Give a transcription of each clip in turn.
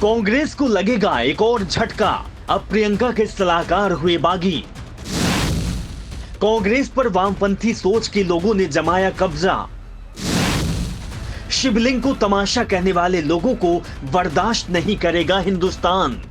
कांग्रेस को लगेगा एक और झटका, अब प्रियंका के सलाहकार हुए बागी। कांग्रेस पर वामपंथी सोच के लोगों ने जमाया कब्जा। शिवलिंग को तमाशा कहने वाले लोगों को बर्दाश्त नहीं करेगा हिंदुस्तान।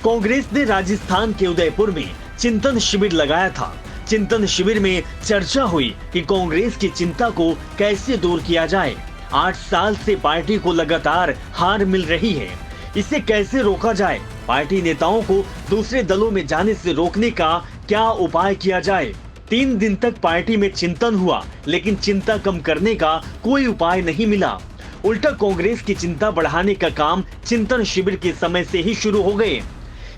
कांग्रेस ने राजस्थान के उदयपुर में चिंतन शिविर लगाया था। चिंतन शिविर में चर्चा हुई कि कांग्रेस की चिंता को कैसे दूर किया जाए। 8 साल से पार्टी को लगातार हार मिल रही है, इसे कैसे रोका जाए। पार्टी नेताओं को दूसरे दलों में जाने से रोकने का क्या उपाय किया जाए। 3 दिन तक पार्टी में चिंतन हुआ, लेकिन चिंता कम करने का कोई उपाय नहीं मिला। उल्टा कांग्रेस की चिंता बढ़ाने का काम चिंतन शिविर के समय से ही शुरू हो गए।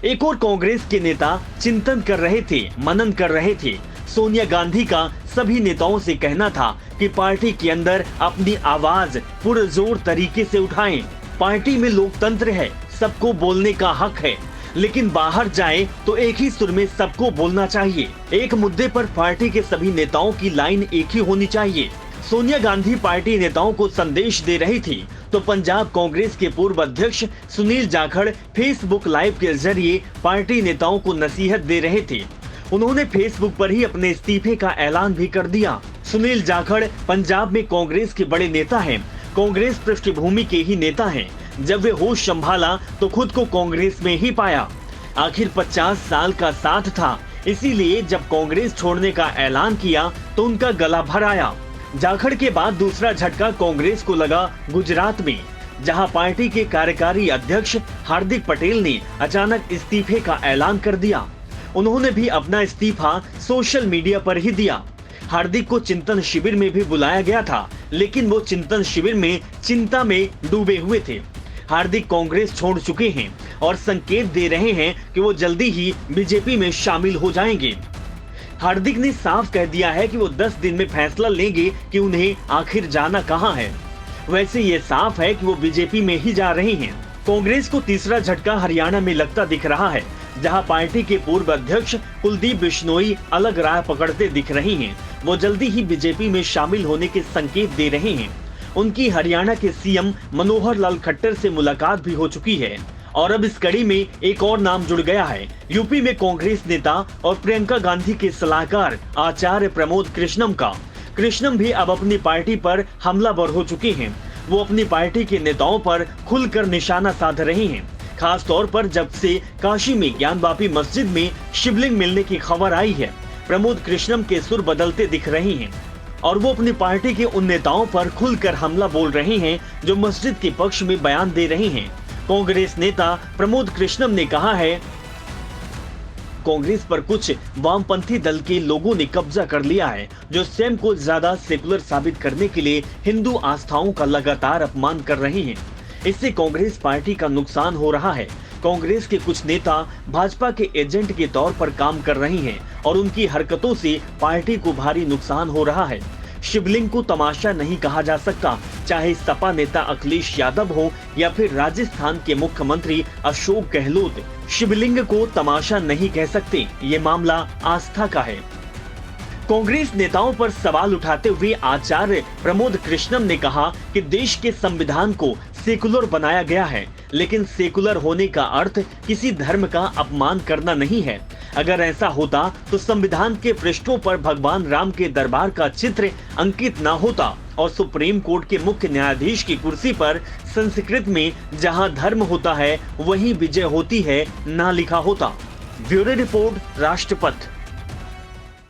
एक और कांग्रेस के नेता चिंतन कर रहे थे, मनन कर रहे थे। सोनिया गांधी का सभी नेताओं से कहना था कि पार्टी के अंदर अपनी आवाज पुरजोर तरीके से उठाएं। पार्टी में लोकतंत्र है, सबको बोलने का हक है, लेकिन बाहर जाए तो एक ही सुर में सबको बोलना चाहिए। एक मुद्दे पर पार्टी के सभी नेताओं की लाइन एक ही होनी चाहिए। सोनिया गांधी पार्टी नेताओं को संदेश दे रही थी, तो पंजाब कांग्रेस के पूर्व अध्यक्ष सुनील जाखड़ फेसबुक लाइव के जरिए पार्टी नेताओं को नसीहत दे रहे थे। उन्होंने फेसबुक पर ही अपने इस्तीफे का ऐलान भी कर दिया। सुनील जाखड़ पंजाब में कांग्रेस के बड़े नेता हैं, कांग्रेस पृष्ठभूमि के ही नेता हैं। जब वे होश संभाला तो खुद को कांग्रेस में ही पाया। आखिर 50 साल का साथ था, इसीलिए जब कांग्रेस छोड़ने का ऐलान किया तो उनका गला भर आया। जाखड़ के बाद दूसरा झटका कांग्रेस को लगा गुजरात में, जहां पार्टी के कार्यकारी अध्यक्ष हार्दिक पटेल ने अचानक इस्तीफे का ऐलान कर दिया। उन्होंने भी अपना इस्तीफा सोशल मीडिया पर ही दिया। हार्दिक को चिंतन शिविर में भी बुलाया गया था, लेकिन वो चिंतन शिविर में चिंता में डूबे हुए थे। हार्दिक कांग्रेस छोड़ चुके हैं और संकेत दे रहे हैं कि वो जल्दी ही बीजेपी में शामिल हो जाएंगे। हार्दिक ने साफ कह दिया है कि वो 10 दिन में फैसला लेंगे कि उन्हें आखिर जाना कहां है। वैसे ये साफ है कि वो बीजेपी में ही जा रहे हैं। कांग्रेस को तीसरा झटका हरियाणा में लगता दिख रहा है, जहां पार्टी के पूर्व अध्यक्ष कुलदीप बिश्नोई अलग राह पकड़ते दिख रही हैं। वो जल्दी ही बीजेपी में शामिल होने के संकेत दे रहे हैं। उनकी हरियाणा के सीएम मनोहर लाल खट्टर से मुलाकात भी हो चुकी है और अब इस कड़ी में एक और नाम जुड़ गया है। यूपी में कांग्रेस नेता और प्रियंका गांधी के सलाहकार आचार्य प्रमोद कृष्णम का। कृष्णम भी अब अपनी पार्टी पर हमलावर हो चुके हैं। वो अपनी पार्टी के नेताओं पर खुलकर निशाना साध रहे हैं, खास तौर पर जब से काशी में ज्ञानवापी मस्जिद में शिवलिंग मिलने की खबर आई है। प्रमोद कृष्णम के सुर बदलते दिख रहे हैं और वो अपनी पार्टी के उन नेताओं पर खुलकर हमला बोल रहे हैं जो मस्जिद के पक्ष में बयान दे रहे हैं। कांग्रेस नेता प्रमोद कृष्णम ने कहा है, कांग्रेस पर कुछ वामपंथी दल के लोगों ने कब्जा कर लिया है, जो स्वयं को ज्यादा सेकुलर साबित करने के लिए हिंदू आस्थाओं का लगातार अपमान कर रहे हैं। इससे कांग्रेस पार्टी का नुकसान हो रहा है। कांग्रेस के कुछ नेता भाजपा के एजेंट के तौर पर काम कर रहे हैं और उनकी हरकतों से पार्टी को भारी नुकसान हो रहा है। शिवलिंग को तमाशा नहीं कहा जा सकता, चाहे सपा नेता अखिलेश यादव हो या फिर राजस्थान के मुख्यमंत्री अशोक गहलोत। शिवलिंग को तमाशा नहीं कह सकते, ये मामला आस्था का है। कांग्रेस नेताओं पर सवाल उठाते हुए आचार्य प्रमोद कृष्णम ने कहा कि देश के संविधान को सेकुलर बनाया गया है, लेकिन सेकुलर होने का अर्थ किसी धर्म का अपमान करना नहीं है। अगर ऐसा होता तो संविधान के पृष्ठों पर भगवान राम के दरबार का चित्र अंकित ना होता और सुप्रीम कोर्ट के मुख्य न्यायाधीश की कुर्सी पर संस्कृत में जहां धर्म होता है वहीं विजय होती है ना लिखा होता। Bureau report, राष्ट्रपथ।